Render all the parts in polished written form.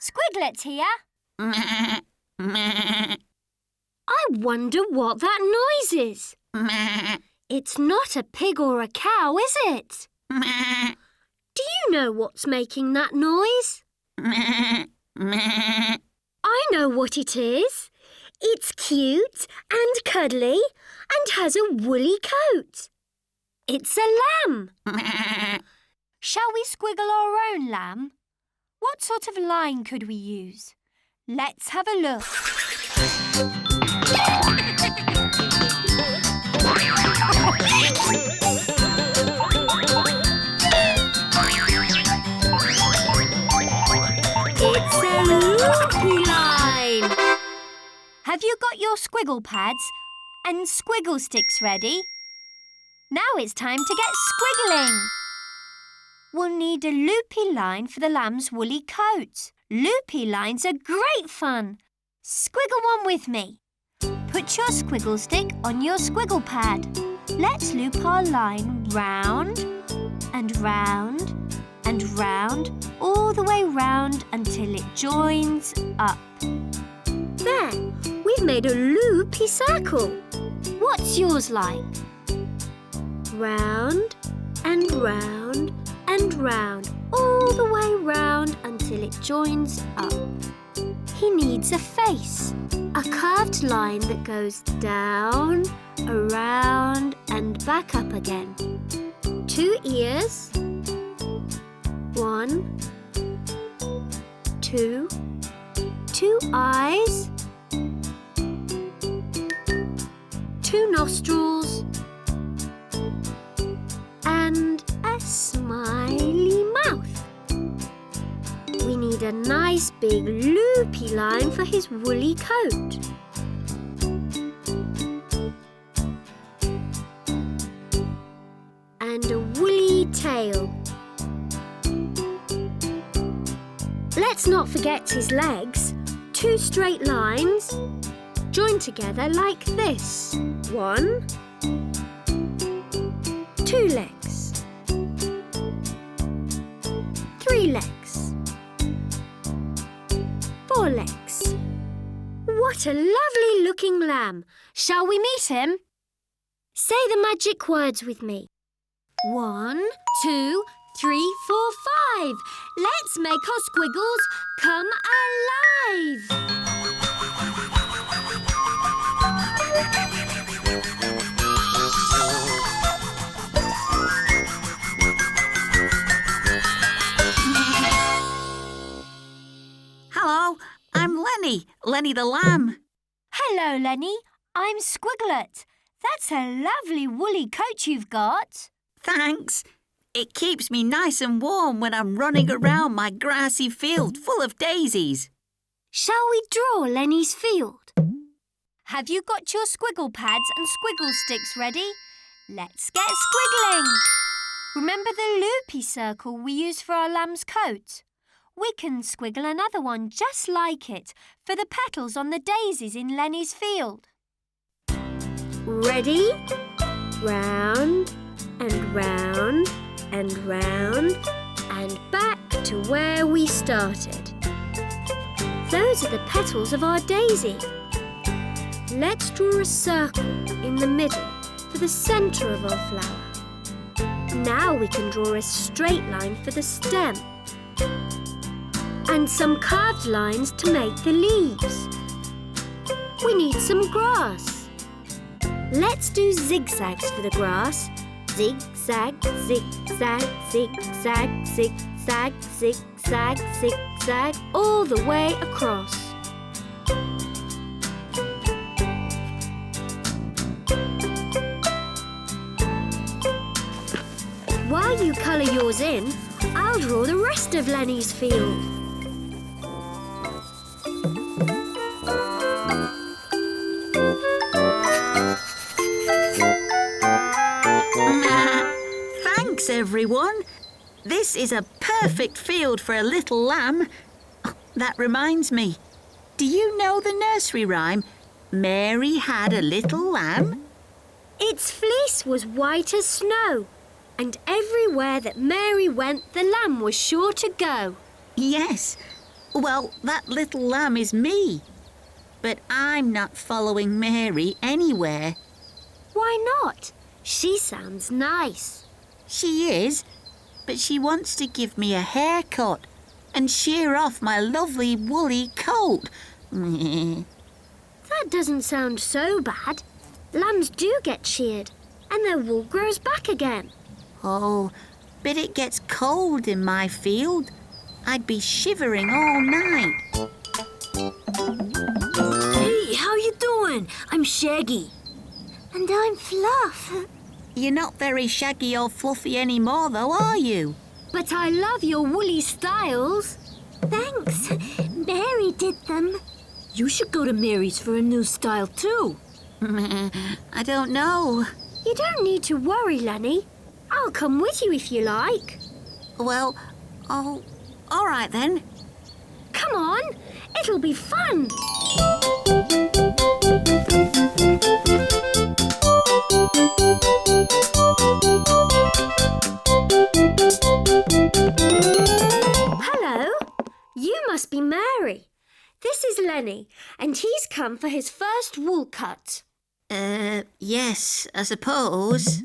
Squiglet here. I wonder what that noise is. It's not a pig or a cow, is it? Do you know what's making that noise? I know what it is. It's cute and cuddly and has a woolly coat. It's a lamb. Shall we squiggle our own lamb? What sort of line could we use? Let's have a look. It's a loopy line. Have you got your squiggle pads and squiggle sticks ready? Now it's time to get squiggling. We'll need a loopy line for the lamb's woolly coat. Loopy lines are great fun. Squiggle one with me. Put your squiggle stick on your squiggle pad. Let's loop our line round and round and round, all the way round until it joins up. There, we've made a loopy circle. What's yours like? Round and round and round, all the way round until it joins up. He needs a face, a curved line that goes down, around and back up again. 2 ears. 1, 2, 2 eyes, 2 nostrils, and a smiley mouth. We need a nice big loopy line for his woolly coat. And a woolly tail. Let's not forget his legs. 2 straight lines, joined together like this. 1, 2 legs. 3 legs. 4 legs. What a lovely looking lamb. Shall we meet him? Say the magic words with me. 1, 2, 3, 4, 5. Let's make our squiggles come alive. Hello, I'm Lenny the lamb. Hello, Lenny. I'm Squiglet. That's a lovely woolly coat you've got. Thanks. It keeps me nice and warm when I'm running around my grassy field full of daisies. Shall we draw Lenny's field? Have you got your squiggle pads and squiggle sticks ready? Let's get squiggling. Remember the loopy circle we used for our lamb's coat? We can squiggle another one just like it for the petals on the daisies in Lenny's field. Ready? Round and round and round and back to where we started. Those are the petals of our daisy. Let's draw a circle in the middle for the centre of our flower. Now we can draw a straight line for the stem and some curved lines to make the leaves. We need some grass. Let's do zigzags for the grass. Zigzag, zigzag, zigzag, zigzag, zigzag, zigzag, all the way across. While you colour yours in, I'll draw the rest of Lenny's field. Thanks, everyone. This is a perfect field for a little lamb. Oh, that reminds me. Do you know the nursery rhyme, Mary had a little lamb? Its fleece was white as snow, and everywhere that Mary went, the lamb was sure to go. Yes. Well, that little lamb is me. But I'm not following Mary anywhere. Why not? She sounds nice. She is, but she wants to give me a haircut and shear off my lovely woolly coat. That doesn't sound so bad. Lambs do get sheared and their wool grows back again. Oh, but it gets cold in my field. I'd be shivering all night. Hey, how you doing? I'm Shaggy. And I'm Fluff. You're not very shaggy or fluffy anymore, though, are you? But I love your woolly styles. Thanks. Mary did them. You should go to Mary's for a new style too. I don't know. You don't need to worry, Lenny. I'll come with you if you like. Well, oh, all right then. Come on, it'll be fun. Hello, you must be Mary. This is Lenny, and he's come for his first wool cut. Yes, I suppose.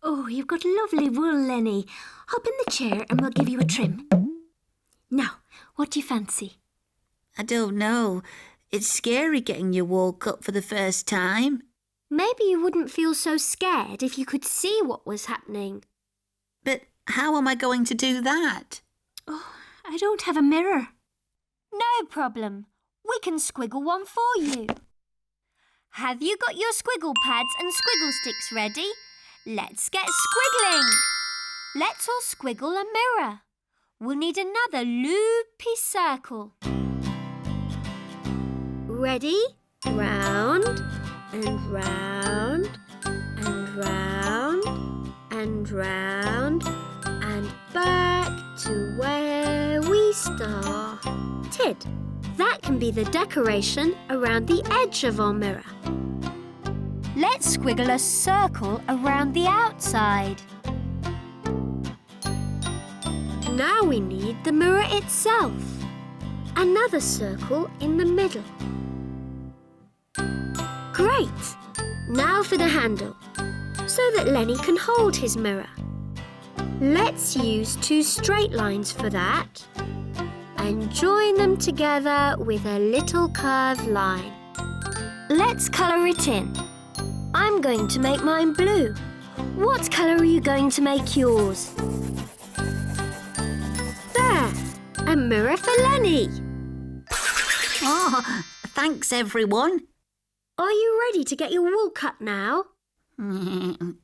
Oh, you've got lovely wool, Lenny. Hop in the chair and we'll give you a trim. Now, what do you fancy? I don't know. It's scary getting your wool cut for the first time. Maybe you wouldn't feel so scared if you could see what was happening. But how am I going to do that? Oh, I don't have a mirror. No problem. We can squiggle one for you. Have you got your squiggle pads and squiggle sticks ready? Let's get squiggling. Let's all squiggle a mirror. We'll need another loopy circle. Ready? Round and round and round and round and back to where we started. That can be the decoration around the edge of our mirror. Let's squiggle a circle around the outside. Now we need the mirror itself. Another circle in the middle. Great! Now for the handle, so that Lenny can hold his mirror. Let's use 2 straight lines for that and join them together with a little curved line. Let's colour it in. I'm going to make mine blue. What colour are you going to make yours? There! A mirror for Lenny. Oh, thanks, everyone. Are you ready to get your wool cut now?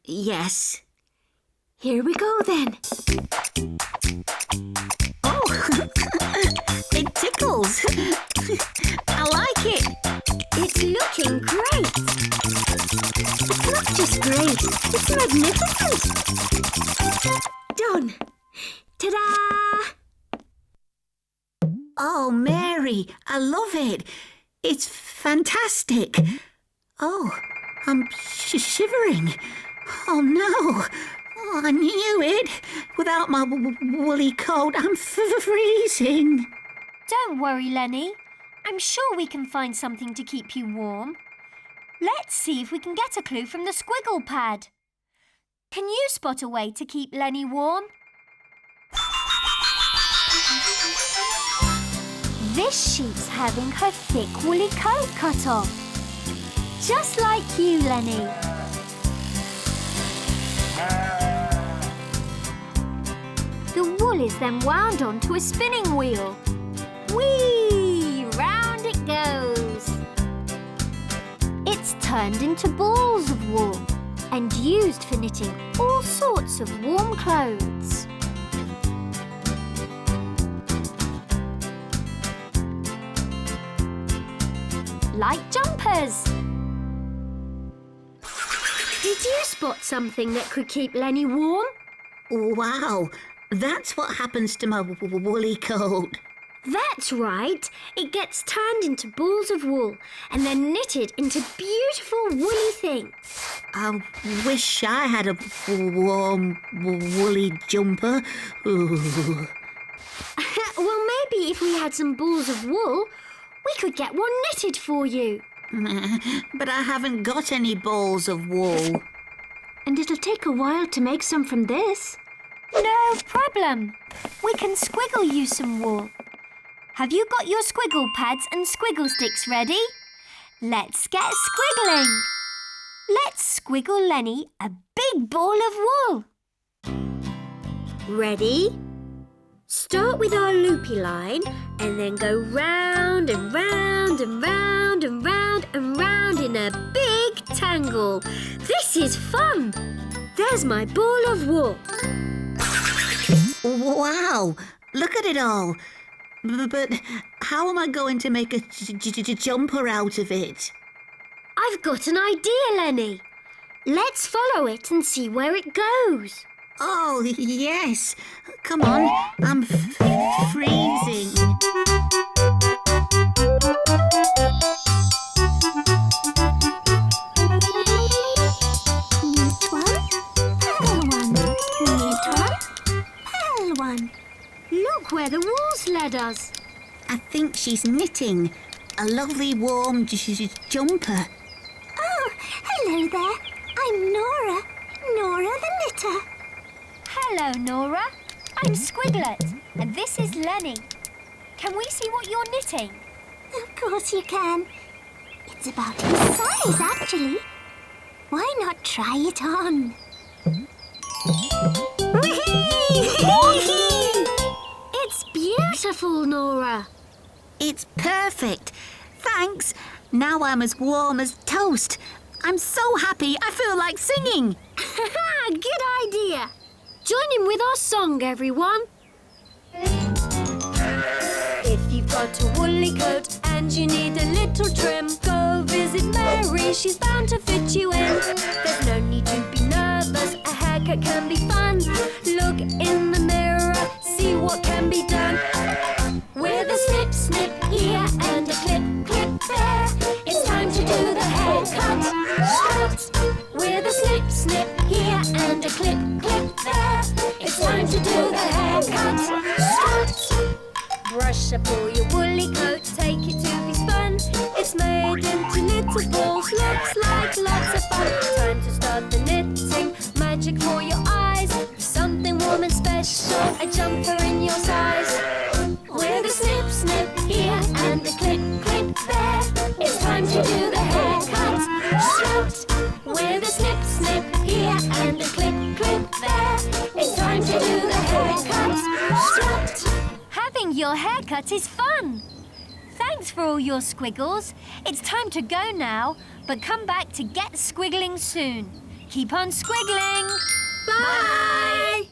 Yes. Here we go then. Oh, it tickles. I like it. It's looking great. It's not just great, it's magnificent. Done. Ta-da! Oh, Mary, I love it. It's fantastic. Oh, I'm shivering. Oh, no. Oh, I knew it. Without my woolly coat, I'm freezing. Don't worry, Lenny. I'm sure we can find something to keep you warm. Let's see if we can get a clue from the squiggle pad. Can you spot a way to keep Lenny warm? This sheep's having her thick woolly coat cut off. Just like you, Lenny. The wool is then wound onto a spinning wheel. Whee! Round it goes. It's turned into balls of wool and used for knitting all sorts of warm clothes. Like jumpers. Did you spot something that could keep Lenny warm? Wow, that's what happens to my woolly coat. That's right. It gets turned into balls of wool and then knitted into beautiful woolly things. I wish I had a warm woolly jumper. Ooh. Well, maybe if we had some balls of wool, we could get one knitted for you. But I haven't got any balls of wool. And it'll take a while to make some from this. No problem. We can squiggle you some wool. Have you got your squiggle pads and squiggle sticks ready? Let's get squiggling. Let's squiggle Lenny a big ball of wool. Ready? Start with our loopy line and then go round and round and round and round and round in a big tangle. This is fun. There's my ball of wool. Wow, look at it all. But how am I going to make a jumper out of it? I've got an idea, Lenny. Let's follow it and see where it goes. Oh, yes. Come on, I'm freezing. Knit one, purl one, knit one, purl one. Look where the wool's led us. I think she's knitting a lovely warm jumper. Oh, hello there. I'm Nora. Nora the knitter. Hello, Nora. I'm Squiglet, and this is Lenny. Can we see what you're knitting? Of course you can. It's about his size, actually. Why not try it on? It's beautiful, Nora. It's perfect. Thanks. Now I'm as warm as toast. I'm so happy I feel like singing. Good idea. Join in with our song, everyone. If you've got a woolly coat and you need a little trim, go visit Mary, she's bound to fit you in. There's no need to be nervous, a haircut can be fun. Look in the mirror, see what can be done. With a snip, snip here and a clip, clip there, it's time to do the haircut. Strut. With a snip, snip here and a clip, clip there, it's time to do the haircut. Strut. Brush up all your woolly coat, take it to be spun. It's made into little balls, looks like lots of fun. Time to start the knitting, magic for your eyes. Something warm and special, a jumper in your size. With a snip, snip here and a clip, clip there, it's time to do the haircut. Strut. With a snip, snip here and a clip, clip there, it's time to do the haircut. Strut. Having your haircut is fun. Thanks for all your squiggles. It's time to go now, but come back to get squiggling soon. Keep on squiggling. Bye!